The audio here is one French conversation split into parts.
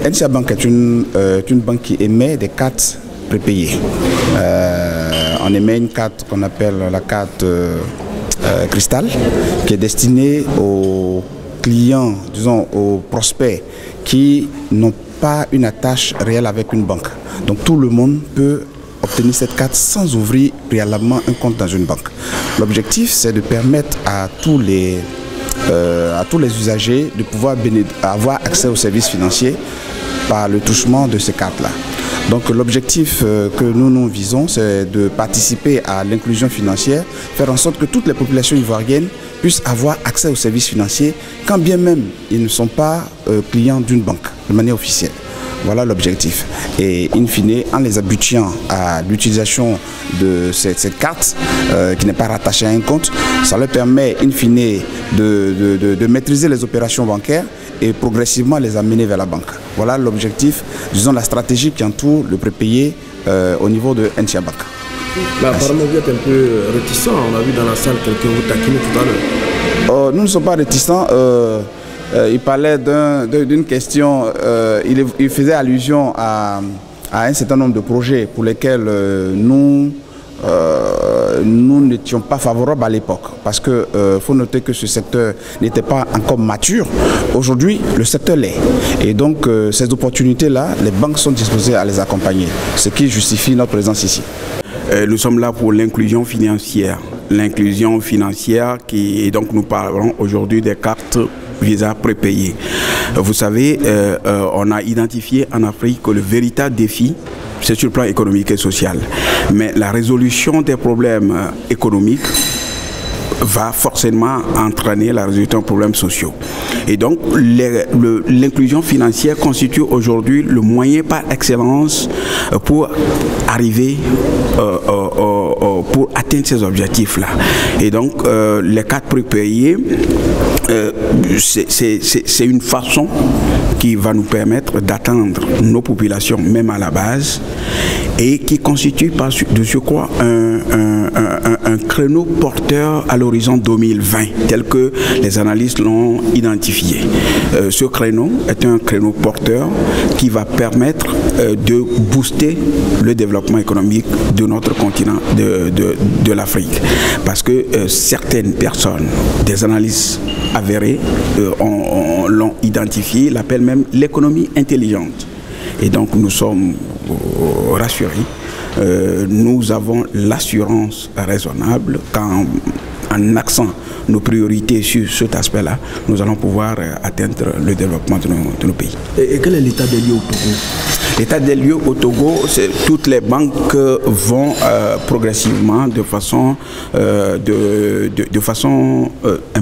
NCA Bank est une banque qui émet des cartes prépayées. On émet une carte qu'on appelle la carte cristal, qui est destinée aux clients, disons aux prospects qui n'ont pas une attache réelle avec une banque. Donc tout le monde peut obtenir cette carte sans ouvrir préalablement un compte dans une banque. L'objectif, c'est de permettre à tous les usagers de pouvoir avoir accès aux services financiers par le touchement de ces cartes-là. Donc l'objectif que nous visons, c'est de participer à l'inclusion financière, faire en sorte que toutes les populations ivoiriennes puissent avoir accès aux services financiers, quand bien même ils ne sont pas clients d'une banque de manière officielle. Voilà l'objectif. Et in fine, en les habituant à l'utilisation de cette carte qui n'est pas rattachée à un compte, ça leur permet in fine de maîtriser les opérations bancaires et progressivement les amener vers la banque. Voilà l'objectif, disons la stratégie qui entoure le prépayé au niveau de NCA Bank. Apparemment vous êtes un peu réticent, on a vu dans la salle quelqu'un vous taquiner tout à l'heure. Nous ne sommes pas réticents. Il parlait d'une question, il faisait allusion à un certain nombre de projets pour lesquels nous n'étions pas favorables à l'époque, parce que faut noter que ce secteur n'était pas encore mature. Aujourd'hui, le secteur l'est. Et donc, ces opportunités-là, les banques sont disposées à les accompagner, ce qui justifie notre présence ici. Nous sommes là pour l'inclusion financière. L'inclusion financière et donc nous parlons aujourd'hui des cartes Visa prépayées. Vous savez, on a identifié en Afrique que le véritable défi, c'est sur le plan économique et social. Mais la résolution des problèmes économiques va forcément entraîner la résolution des problèmes sociaux. Et donc, l'inclusion financière constitue aujourd'hui le moyen par excellence pour arriver, pour atteindre ces objectifs-là. Et donc, les cartes prépayées, c'est une façon qui va nous permettre d'atteindre nos populations, même à la base, et qui constitue de surcroît un créneau porteur à l'horizon 2020, tel que les analystes l'ont identifié. Ce créneau est un créneau porteur qui va permettre de booster le développement économique de notre continent, de l'Afrique. Parce que certaines personnes, des analystes avérés, l'ont identifié, l'appellent même l'économie intelligente. Et donc nous sommes rassurés. Nous avons l'assurance raisonnable qu'en accent nos priorités sur cet aspect-là, nous allons pouvoir atteindre le développement de nos pays. Et quel est l'état des lieux au Togo? L'état des lieux au Togo, c'est toutes les banques vont progressivement de façon un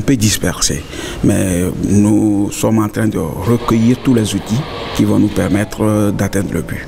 peu dispersée. Mais nous sommes en train de recueillir tous les outils qui vont nous permettre d'atteindre le but.